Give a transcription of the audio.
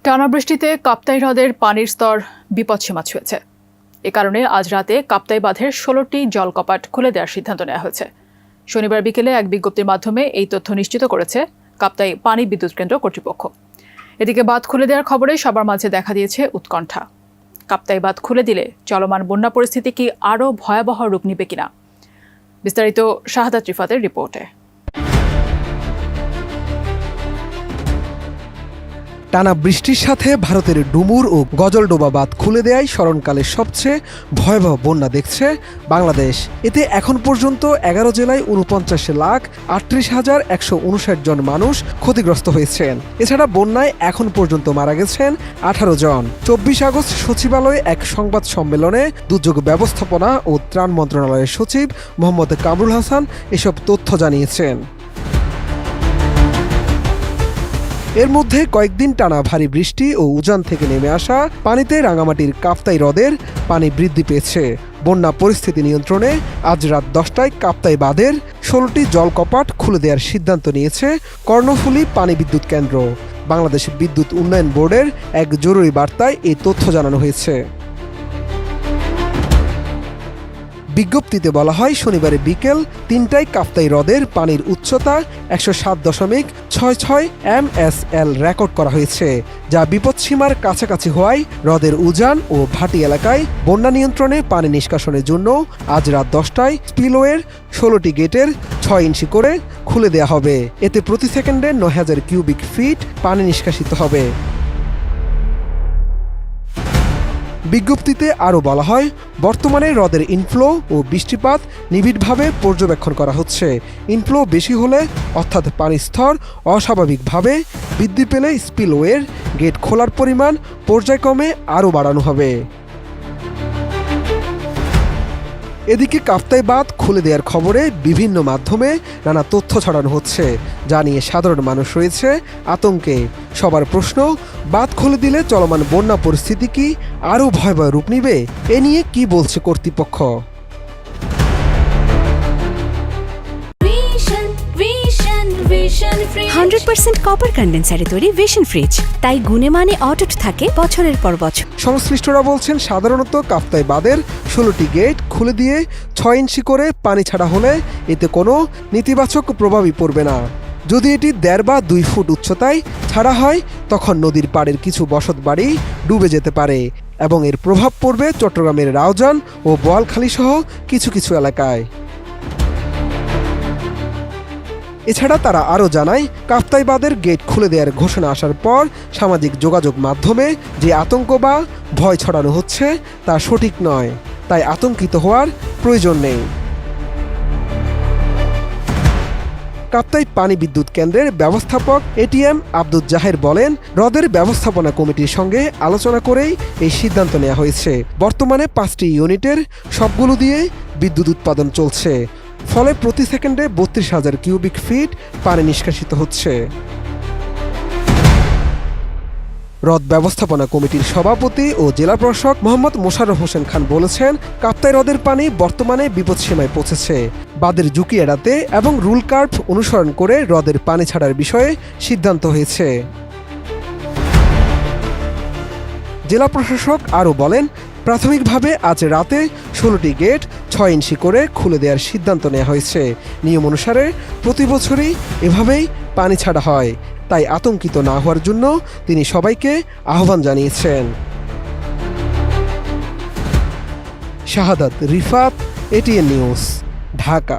টানা বৃষ্টিতে কাপ্তাই হ্রদের পানির স্তর বিপদসীমা ছুঁয়েছে। এ কারণে আজ রাতে কাপ্তাই বাঁধের ১৬টি জলকপাট খুলে দেওয়ার সিদ্ধান্ত নেওয়া হয়েছে। শনিবার বিকেলে এক বিজ্ঞপ্তির মাধ্যমে এই তথ্য নিশ্চিত করেছে কাপ্তাই পানি বিদ্যুৎ কেন্দ্র কর্তৃপক্ষ। এদিকে বাঁধ খুলে দেওয়ার খবরে সবার মাঝে দেখা দিয়েছে উৎকণ্ঠা। কাপ্তাই বাঁধ খুলে দিলে চলমান বন্যা পরিস্থিতি কি আরও ভয়াবহ রূপ নিবে কিনা, বিস্তারিত শাহাদাত রিফাতের রিপোর্টে। টানা বৃষ্টির সাথে ভারতের ডুমুর ও গজলডোবা বাঁধ খুলে দেয়াই স্মরণকালের সবচেয়ে ভয়াবহ বন্যা দেখছে বাংলাদেশ। এতে এখন পর্যন্ত ১১ জেলায় ৪৯,৩৮,১৫৯ জন মানুষ ক্ষতিগ্রস্ত হয়েছেন। এছাড়া বন্যায় এখন পর্যন্ত মারা গেছেন ১৮ জন। ২৪ আগস্ট সচিবালয়ে এক সংবাদ সম্মেলনে দুর্যোগ ব্যবস্থাপনা ও ত্রাণ মন্ত্রণালয়ের সচিব মোহাম্মদ কামরুল হাসান এসব তথ্য জানিয়েছেন। এর মধ্যে কয়েকদিন টানা ভারী বৃষ্টি ও উজান থেকে নেমে আসা পানিতে রাঙামাটির কাপ্তাই হ্রদের পানি বৃদ্ধি পেয়েছে। বন্যা পরিস্থিতি নিয়ন্ত্রণে আজ রাত ১০টায় কাপ্তাই বাঁধের ১৬টি জলকপাট খুলে দেওয়ার সিদ্ধান্ত নিয়েছে কর্ণফুলী পানি বিদ্যুৎ কেন্দ্র। বাংলাদেশ বিদ্যুৎ উন্নয়ন বোর্ডের এক জরুরি বার্তায় এই তথ্য জানানো হয়েছে। বিজ্ঞপ্তিতে বলা হয়, শনিবার বিকেল ৩টায় কাপ্তাই হ্রদের পানির উচ্চতা ১০৭.৬৬ MSL রেকর্ড করা হয়েছে, যা বিপদসীমার কাছাকাছি হওয়ায় হ্রদের উজান ও ভাটি এলাকায় বন্যা নিয়ন্ত্রণে পানি নিষ্কাশনের জন্য আজ রাত ১০টায় স্পিলওয়ের ১৬টি গেটের ৬ ইঞ্চি করে খুলে দেওয়া হবে। এতে প্রতি সেকেন্ডে ৯,০০০ কিউবিক ফিট পানি নিষ্কাশিত হবে। বিজ্ঞপ্তিতে আরও বলা হয়, বর্তমানে হ্রদের ইনফ্লো ও বৃষ্টিপাত নিবিড়ভাবে পর্যবেক্ষণ করা হচ্ছে। ইনফ্লো বেশি হলে অর্থাৎ পানির স্তর অস্বাভাবিকভাবে বৃদ্ধি পেলে স্পিলওয়ের গেট খোলার পরিমাণ পর্যায়ক্রমে আরও বাড়ানো হবে। এদিকে কাপ্তাই বাঁধ খুলে দেওয়ার খবরে বিভিন্ন মাধ্যমে নানা তথ্য ছড়ানো হচ্ছে, যা নিয়ে সাধারণ মানুষ রয়েছে আতঙ্কে। সবার প্রশ্ন, বাঁধ খুলে দিলে চলমান বন্যা পরিস্থিতি কি আরও ভয়াবহ রূপ নিবে? এ নিয়ে কি বলছে কর্তৃপক্ষ? 100% কপার কন্ডেন্সারে তৈরি ভিশন ফ্রিজ, তাই গুণে মানে অটুট থাকে বছরের পর বছর। সংশ্লিষ্টরা বলছেন, সাধারণত কাপ্তাই বাঁধের ১৬টি গেট খুলে দিয়ে ৬ ইঞ্চি করে পানি ছাড়া হলে এতে কোনো নেতিবাচক প্রভাবই পড়বে না। যদি এটি ১.৫ বা ২ ফুট উচ্চতায় ছাড়া হয়, তখন নদীর পাড়ের কিছু বসতবাড়ি ডুবে যেতে পারে এবং এর প্রভাব পড়বে চট্টগ্রামের রাউজান ও বোয়ালখালী সহ কিছু কিছু এলাকায়। এছাড়া তারা আরও জানায়, কাপ্তাই বাঁধের গেট খুলে দেওয়ার ঘোষণা আসার পর সামাজিক যোগাযোগ মাধ্যমে যে আতঙ্ক বা ভয় ছড়ানো হচ্ছে তা সঠিক নয়, তাই আতঙ্কিত হওয়ার প্রয়োজন নেই। কাপ্তাই পানি বিদ্যুৎ কেন্দ্রের ব্যবস্থাপক এটিএম আব্দুল জাহের বলেন, হ্রদের ব্যবস্থাপনা কমিটির সঙ্গে আলোচনা করেই এই সিদ্ধান্ত নেওয়া হয়েছে। বর্তমানে 5টি ইউনিটের সবগুলো দিয়ে বিদ্যুৎ উৎপাদন চলছে, ফলে প্রতি সেকেন্ডে ৩২,০০০ কিউবিক ফিট পানি নিষ্কাশিত হচ্ছে। হ্রদ ব্যবস্থাপনা কমিটির সভাপতি ও জেলা প্রশাসক মোহাম্মদ মোশাররফ হোসেন খান বলেছেন, কাপ্তাই হ্রদের পানি বর্তমানে বিপদসীমায় পৌঁছেছে। বাঁধের ঝুঁকি এড়াতে এবং রুল কার্ভ অনুসরণ করে হ্রদের পানি ছাড়ার বিষয়ে সিদ্ধান্ত হয়েছে। জেলা প্রশাসক আরও বলেন, প্রাথমিকভাবে আজ রাতে 16টি গেট 6 ইঞ্চি করে খুলে দেওয়ার সিদ্ধান্ত নেওয়া হয়েছে। নিয়ম অনুসারে প্রতি বছরই এভাবেই পানি ছাড়া হয়, তাই আতঙ্কিত না হওয়ার জন্য তিনি সবাইকে আহ্বান জানিয়েছেন। শাহাদাত রিফাত, এটিএন নিউজ, ঢাকা।